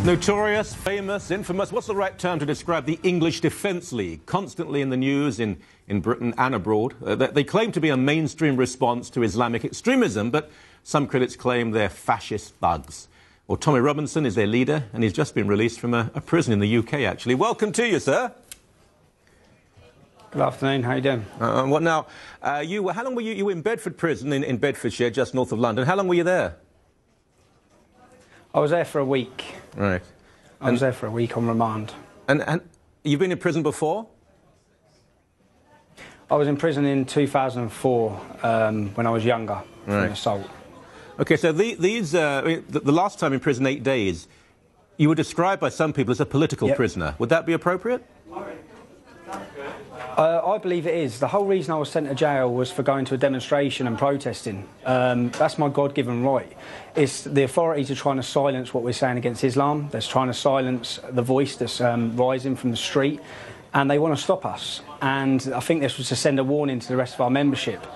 Notorious, famous, infamous. What's the right term to describe the English Defence League? Constantly in the news in Britain and abroad. They claim to be a mainstream response to Islamic extremism, but some critics claim they're fascist thugs. Well, Tommy Robinson is their leader, and he's just been released from a prison in the UK, actually. Welcome to you, sir. Good afternoon. How are you doing? What now? How long were you in Bedford Prison in Bedfordshire, just north of London? How long were you there? I was there for a week. Right. I was there for a week on remand. And you've been in prison before? I was in prison in 2004 when I was younger for an assault. OK, so the last time in prison, 8 days, you were described by some people as a political prisoner. Would that be appropriate? I believe it is. The whole reason I was sent to jail was for going to a demonstration and protesting. That's my God-given right. It's the authorities are trying to silence what we're saying against Islam. They're trying to silence the voice that's rising from the street, and they want to stop us. And I think this was to send a warning to the rest of our membership.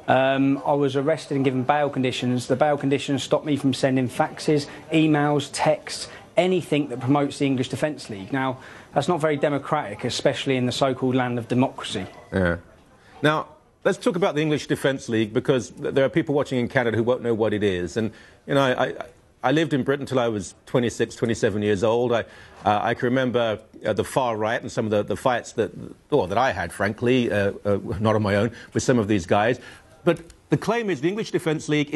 I was arrested and given bail conditions. The bail conditions stopped me from sending faxes, emails, texts, anything that promotes the English Defence League. Now, that's not very democratic, especially in the so-called land of democracy. Yeah. Now, let's talk about the English Defence League, because there are people watching in Canada who won't know what it is. And, you know, I lived in Britain until I was 26, 27 years old. I can remember the far right and some of the fights that I had, frankly, not on my own, with some of these guys. But the claim is the English Defence League,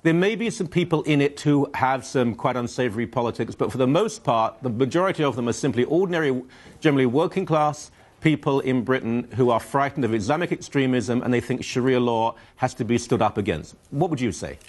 there may be some people in it who have some quite unsavoury politics, but for the most part, the majority of them are simply ordinary, generally working-class people in Britain who are frightened of Islamic extremism and they think Sharia law has to be stood up against. What would you say?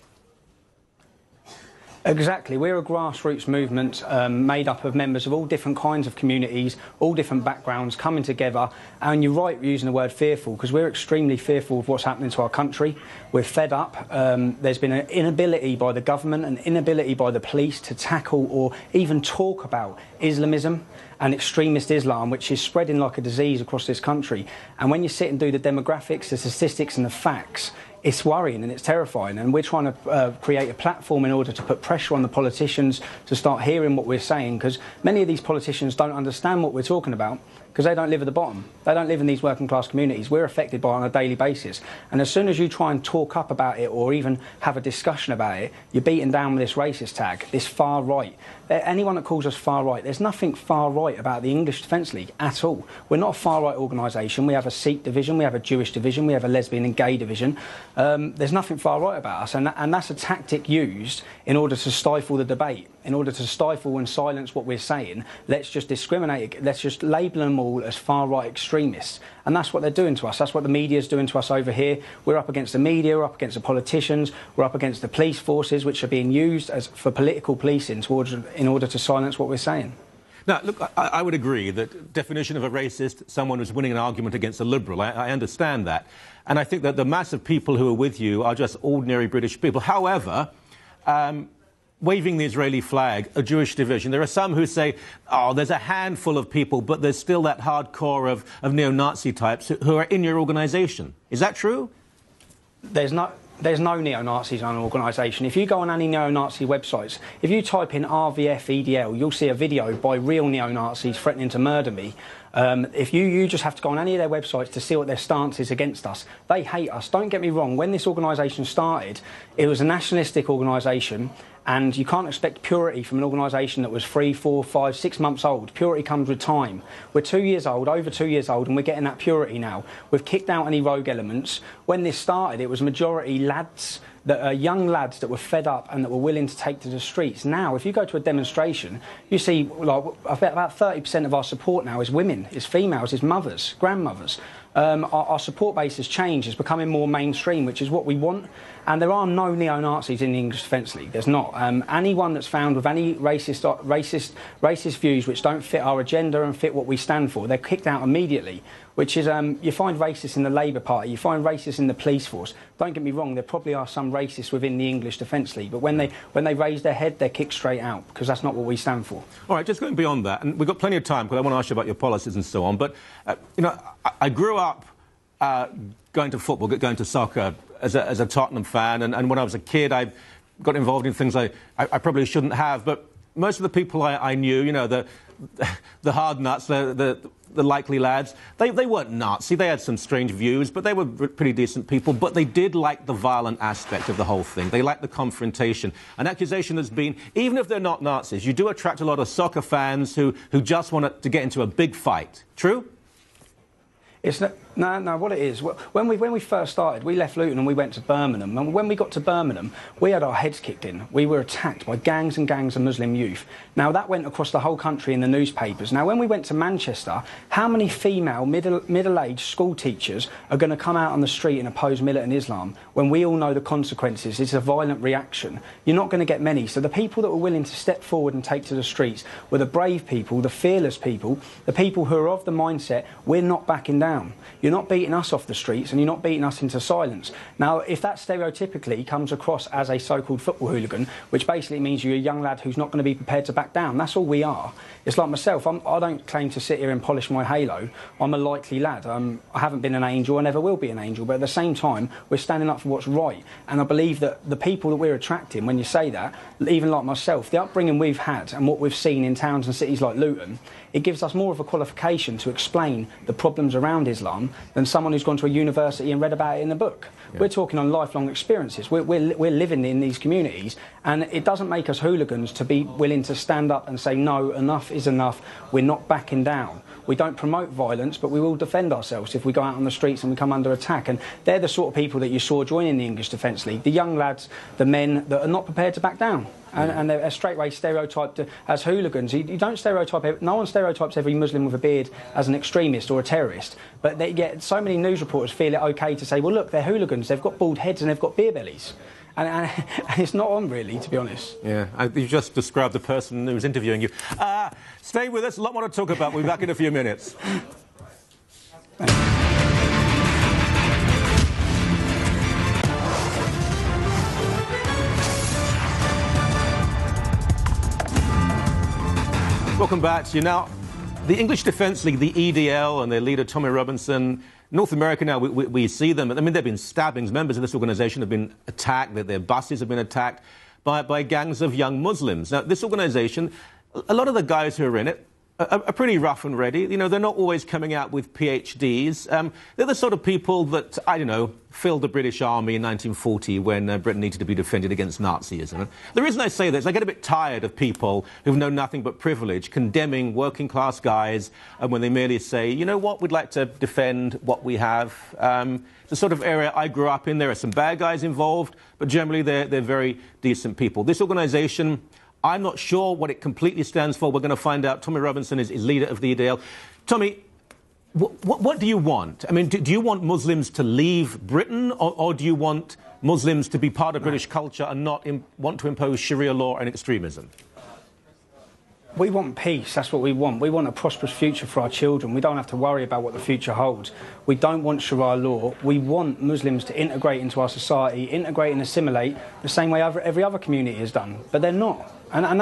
Exactly. We're a grassroots movement made up of members of all different kinds of communities, all different backgrounds coming together. And you're right using the word fearful, because we're extremely fearful of what's happening to our country. We're fed up. There's been an inability by the government, an inability by the police to tackle or even talk about Islamism and extremist Islam, which is spreading like a disease across this country. And when you sit and do the demographics, the statistics and the facts, it's worrying and it's terrifying, and we're trying to create a platform in order to put pressure on the politicians to start hearing what we're saying, because many of these politicians don't understand what we're talking about, because they don't live at the bottom. They don't live in these working class communities. We're affected by it on a daily basis. And as soon as you try and talk up about it or even have a discussion about it, you're beaten down with this racist tag, this far right. Anyone that calls us far right, there's nothing far right about the English Defence League at all. We're not a far right organisation. We have a Sikh division, we have a Jewish division, we have a lesbian and gay division. There's nothing far right about us, and that's a tactic used in order to stifle the debate, in order to stifle and silence what we're saying. Let's just discriminate, let's just label them all as far right extremists. And that's what they're doing to us. That's what the media's doing to us over here. We're up against the media, we're up against the politicians, we're up against the police forces, which are being used for political policing in order to silence what we're saying. Now, look, I would agree that definition of a racist, someone who's winning an argument against a liberal. I understand that. And I think that the mass of people who are with you are just ordinary British people. However, waving the Israeli flag, a Jewish division, there are some who say, oh, there's a handful of people, but there's still that hardcore of neo-Nazi types who are in your organisation. Is that true? There's no neo-Nazis on an organisation. If you go on any neo-Nazi websites, if you type in RVF EDL, you'll see a video by real neo-Nazis threatening to murder me. If you just have to go on any of their websites to see what their stance is against us. They hate us. Don't get me wrong. When this organisation started, it was a nationalistic organisation, and you can't expect purity from an organisation that was 3, 4, 5, 6 months old. Purity comes with time. We're 2 years old, over 2 years old, and we're getting that purity now. We've kicked out any rogue elements. When this started, it was majority lads, young lads that were fed up and that were willing to take to the streets. Now, if you go to a demonstration, you see like about 30% of our support now is women, is females, is mothers, grandmothers. Our support base has changed. It's becoming more mainstream, which is what we want. And there are no neo-Nazis in the English Defence League. There's not. Anyone that's found with any racist views which don't fit our agenda and fit what we stand for, they're kicked out immediately. Which is, you find racists in the Labour Party, you find racists in the police force. Don't get me wrong, there probably are some racists within the English Defence League, but when they raise their head, they're kicked straight out, because that's not what we stand for. All right, just going beyond that, and we've got plenty of time, because I want to ask you about your policies and so on, but, you know, I grew up going to football, going to soccer as a Tottenham fan, and when I was a kid, I got involved in things I probably shouldn't have, but most of the people I knew, you know, the hard nuts, the likely lads, they weren't Nazi. They had some strange views, but they were pretty decent people. But they did like the violent aspect of the whole thing. They liked the confrontation. An accusation has been, even if they're not Nazis, you do attract a lot of soccer fans who just want to get into a big fight. True? It's not, no, what it is, when we first started, we left Luton and we went to Birmingham. And when we got to Birmingham, we had our heads kicked in. We were attacked by gangs and gangs of Muslim youth. Now, that went across the whole country in the newspapers. Now, when we went to Manchester, how many female middle-aged school teachers are going to come out on the street and oppose militant Islam when we all know the consequences? It's a violent reaction. You're not going to get many. So the people that were willing to step forward and take to the streets were the brave people, the fearless people, the people who are of the mindset, we're not backing down. You're not beating us off the streets and you're not beating us into silence. Now, if that stereotypically comes across as a so-called football hooligan, which basically means you're a young lad who's not going to be prepared to back down, that's all we are. It's like myself, I don't claim to sit here and polish my halo. I'm a likely lad. I haven't been an angel, I never will be an angel, but at the same time, we're standing up for what's right. And I believe that the people that we're attracting, when you say that, even like myself, the upbringing we've had and what we've seen in towns and cities like Luton, it gives us more of a qualification to explain the problems around Islam than someone who's gone to a university and read about it in a book. Yeah. We're talking on lifelong experiences. We're living in these communities, and it doesn't make us hooligans to be willing to stand up and say, no, enough is enough, we're not backing down. We don't promote violence, but we will defend ourselves if we go out on the streets and we come under attack. And they're the sort of people that you saw joining the English Defence League, the young lads, the men that are not prepared to back down. And they're straightway stereotyped as hooligans. You don't stereotype, no one stereotypes every Muslim with a beard as an extremist or a terrorist. But yet so many news reporters feel it okay to say, well, look, they're hooligans, they've got bald heads and they've got beer bellies. And it's not on, really, to be honest. Yeah, you just described the person who was interviewing you. Stay with us, a lot more to talk about. We'll be back in a few minutes. Welcome back to you. Now, the English Defence League, the EDL, and their leader, Tommy Robinson, North America now, we see them. I mean, there have been stabbings. Members of this organisation have been attacked. Their buses have been attacked by gangs of young Muslims. Now, this organisation, a lot of the guys who are in it are pretty rough and ready. You know, they're not always coming out with PhDs. They're the sort of people that, I don't know, filled the British Army in 1940 when Britain needed to be defended against Nazism. And the reason I say this, I get a bit tired of people who've known nothing but privilege condemning working-class guys when they merely say, you know what, we'd like to defend what we have. The sort of area I grew up in, there are some bad guys involved, but generally they're very decent people. This organisation, I'm not sure what it completely stands for. We're going to find out. Tommy Robinson is leader of the EDL. Tommy, what do you want? I mean, do you want Muslims to leave Britain, or do you want Muslims to be part of British culture and not want to impose Sharia law and extremism? We want peace, that's what we want. We want a prosperous future for our children. We don't have to worry about what the future holds. We don't want Sharia law. We want Muslims to integrate into our society, integrate and assimilate the same way every other community has done. But they're not. And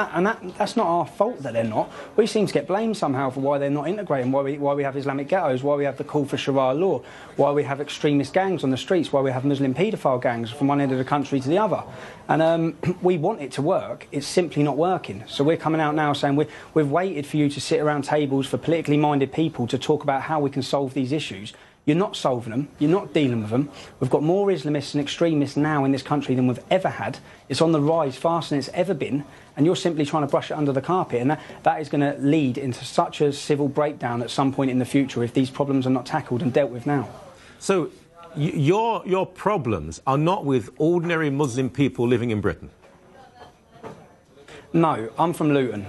that's not our fault that they're not. We seem to get blamed somehow for why they're not integrating, why we have Islamic ghettos, why we have the call for Sharia law, why we have extremist gangs on the streets, why we have Muslim paedophile gangs from one end of the country to the other. And we want it to work. It's simply not working. So we're coming out now saying we've waited for you to sit around tables for politically minded people to talk about how we can solve these issues. You're not solving them. You're not dealing with them. We've got more Islamists and extremists now in this country than we've ever had. It's on the rise faster than it's ever been, and you're simply trying to brush it under the carpet. And that is going to lead into such a civil breakdown at some point in the future if these problems are not tackled and dealt with now. So your problems are not with ordinary Muslim people living in Britain? No, I'm from Luton.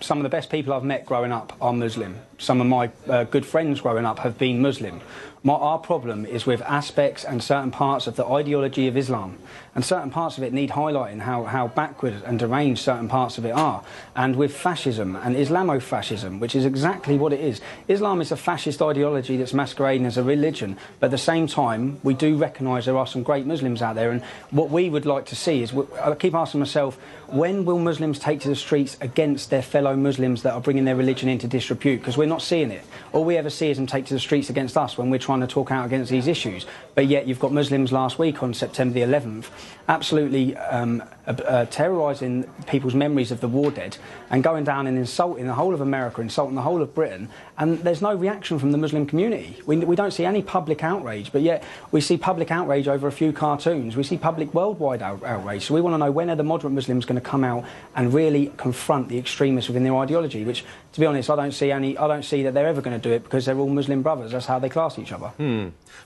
Some of the best people I've met growing up are Muslim. Some of my good friends growing up have been Muslim. Our problem is with aspects and certain parts of the ideology of Islam. And certain parts of it need highlighting how backward and deranged certain parts of it are. And with fascism and Islamofascism, which is exactly what it is. Islam is a fascist ideology that's masquerading as a religion. But at the same time, we do recognise there are some great Muslims out there. And what we would like to see is, I keep asking myself, when will Muslims take to the streets against their fellow Muslims that are bringing their religion into disrepute? Because we're not seeing it. All we ever see is them take to the streets against us when we're trying to talk out against these issues. But yet you've got Muslims last week on September the 11th absolutely terrorising people's memories of the war dead, and going down and insulting the whole of America, insulting the whole of Britain, and there's no reaction from the Muslim community. We don't see any public outrage, but yet we see public outrage over a few cartoons. We see public worldwide outrage. So we want to know, when are the moderate Muslims going to come out and really confront the extremists within their ideology? Which, to be honest, I don't see that they're ever going to do it, because they're all Muslim brothers. That's how they class each other.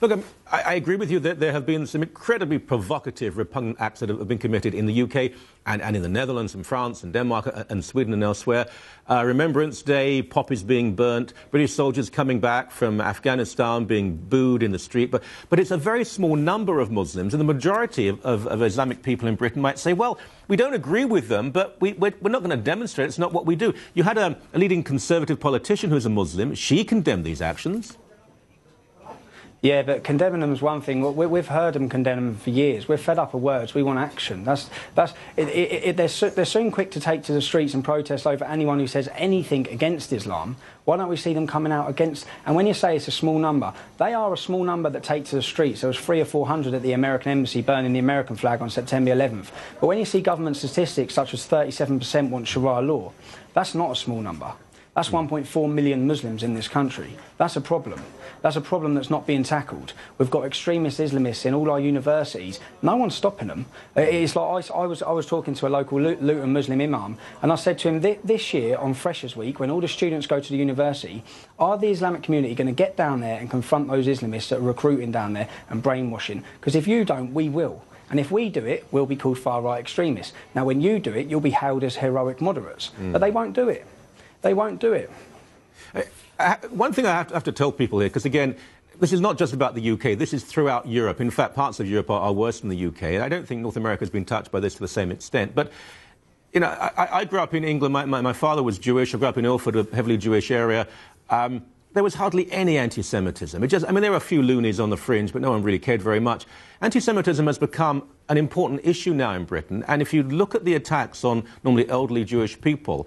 Look, I agree with you that there have been some incredibly provocative, repugnant acts that have been committed in the UK and in the Netherlands and France and Denmark and Sweden and elsewhere. Remembrance Day, poppies being burnt, British soldiers coming back from Afghanistan being booed in the street. But it's a very small number of Muslims, and the majority of Islamic people in Britain might say, well, we don't agree with them, but we're not going to demonstrate. It's not what we do. You had a leading Conservative politician who's a Muslim. She condemned these actions. Yeah, but condemning them is one thing. We've heard them condemn them for years. We're fed up of words. We want action. They're soon quick to take to the streets and protest over anyone who says anything against Islam. Why don't we see them coming out against? And when you say it's a small number, they are a small number that take to the streets. There was 300 or 400 at the American embassy burning the American flag on September 11th. But when you see government statistics such as 37% want Sharia law, that's not a small number. That's 1.4 million Muslims in this country. That's a problem. That's a problem that's not being tackled. We've got extremist Islamists in all our universities. No one's stopping them. It's like I was talking to a local Luton Muslim imam, and I said to him, this year on Freshers Week, when all the students go to the university, are the Islamic community going to get down there and confront those Islamists that are recruiting down there and brainwashing? Because if you don't, we will. And if we do it, we'll be called far-right extremists. Now, when you do it, you'll be hailed as heroic moderates. But they won't do it. They won't do it. One thing I have to tell people here, because again, this is not just about the UK, this is throughout Europe. In fact, parts of Europe are worse than the UK, and I don't think North America has been touched by this to the same extent. But, you know, I grew up in England. My father was Jewish. I grew up in Ilford, a heavily Jewish area. There was hardly any anti-Semitism. There were a few loonies on the fringe, but no one really cared very much. Anti-Semitism has become an important issue now in Britain, and if you look at the attacks on normally elderly Jewish people,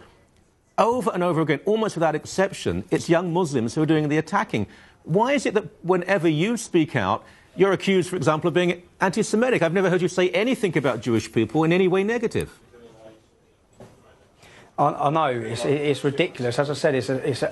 over and over again, almost without exception, it's young Muslims who are doing the attacking. Why is it that whenever you speak out, you're accused, for example, of being anti-Semitic? I've never heard you say anything about Jewish people in any way negative. I know, it's ridiculous. As I said,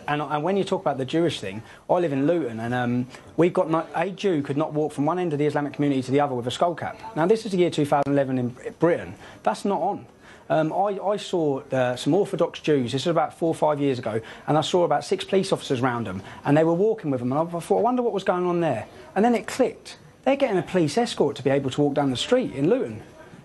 and when you talk about the Jewish thing, I live in Luton, and we've got a Jew could not walk from one end of the Islamic community to the other with a skull cap. Now, this is the year 2011 in Britain. That's not on. I saw some Orthodox Jews, this was about 4 or 5 years ago, and I saw about 6 police officers around them, and they were walking with them, and I thought, I wonder what was going on there. And then it clicked. They're getting a police escort to be able to walk down the street in Luton.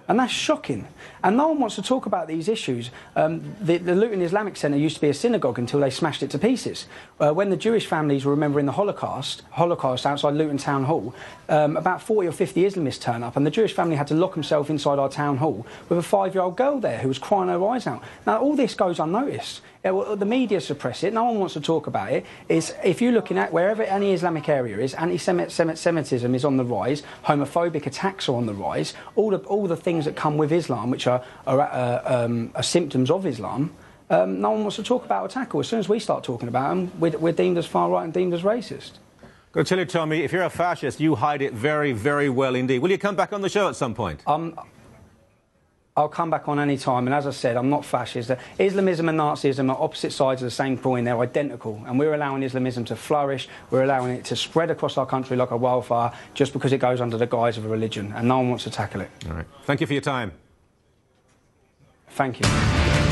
And that's shocking. And no one wants to talk about these issues. The Luton Islamic Centre used to be a synagogue until they smashed it to pieces. When the Jewish families were remembering the Holocaust outside Luton Town Hall, about 40 or 50 Islamists turned up, and the Jewish family had to lock himself inside our town hall with a 5-year-old girl there who was crying her eyes out. Now, all this goes unnoticed. The media suppress it. No one wants to talk about it. If you're looking at wherever any Islamic area is, anti-Semitism is on the rise, homophobic attacks are on the rise, all the things that come with Islam, which are symptoms of Islam, no one wants to talk about or tackle. As soon as we start talking about them, we're deemed as far right and deemed as racist. Got to tell you, Tommy, if you're a fascist, you hide it very, very well indeed. Will you come back on the show at some point? I'll come back on any time, and as I said, I'm not fascist. Islamism and Nazism are opposite sides of the same coin. They're identical, and we're allowing Islamism to flourish. We're allowing it to spread across our country like a wildfire just because it goes under the guise of a religion, and no one wants to tackle it. All right. Thank you for your time. Thank you.